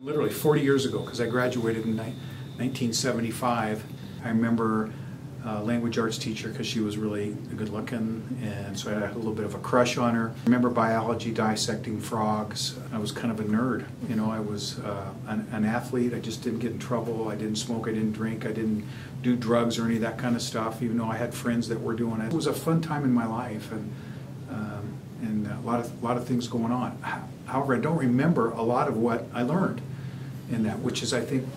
Literally 40 years ago, because I graduated in 1975. I remember a language arts teacher because she was really good looking, and so I had a little bit of a crush on her. I remember biology, dissecting frogs. I was kind of a nerd. You know, I was an athlete. I just didn't get in trouble. I didn't smoke, I didn't drink, I didn't do drugs or any of that kind of stuff, even though I had friends that were doing it. It was a fun time in my life, and a lot of things going on. However, I don't remember a lot of what I learned in that, which is, I think,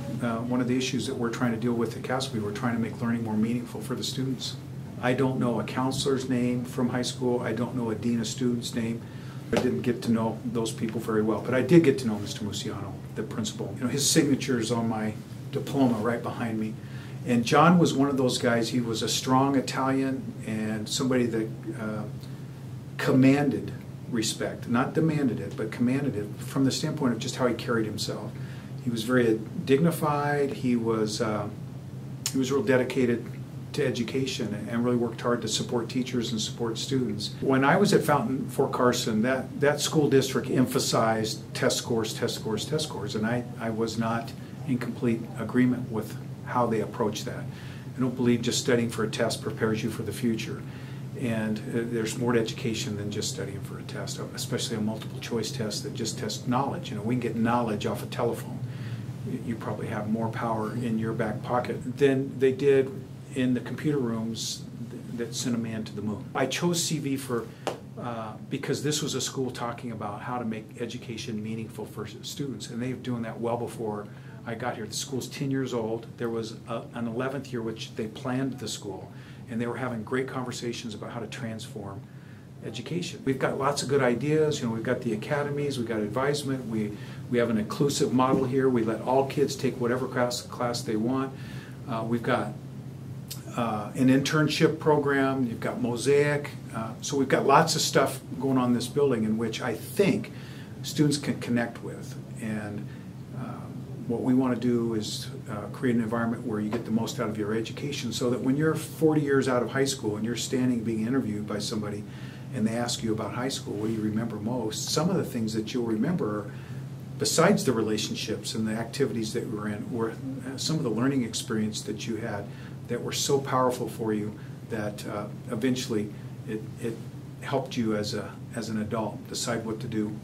one of the issues that we're trying to deal with at Castle. We're trying to make learning more meaningful for the students. I don't know a counselor's name from high school. I don't know a dean of students' name. I didn't get to know those people very well, but I did get to know Mr. Musiano, the principal. You know, his signature is on my diploma right behind me. And John was one of those guys. He was a strong Italian and somebody that commanded respect, not demanded it, but commanded it from the standpoint of just how he carried himself. He was very dignified. He was real dedicated to education and really worked hard to support teachers and support students. When I was at Fountain Fort Carson, that school district emphasized test scores, test scores, test scores, and I was not in complete agreement with how they approach that. I don't believe just studying for a test prepares you for the future. And there's more to education than just studying for a test, especially a multiple choice test that just tests knowledge. You know, we can get knowledge off a telephone. You probably have more power in your back pocket than they did in the computer rooms that sent a man to the moon. I chose CV because this was a school talking about how to make education meaningful for students, and they're doing that well before I got here. The school's 10 years old. There was an 11th year which they planned the school, and they were having great conversations about how to transform education. We've got lots of good ideas. You know, we've got the academies, we've got advisement, we have an inclusive model here. We let all kids take whatever class they want. We've got an internship program. You've got Mosaic. So we've got lots of stuff going on in this building in which I think students can connect with. And what we want to do is create an environment where you get the most out of your education, so that when you're 40 years out of high school and you're standing being interviewed by somebody and they ask you about high school, what do you remember most? Some of the things that you'll remember, besides the relationships and the activities that we were in, were some of the learning experience that you had that were so powerful for you that eventually it helped you as an adult decide what to do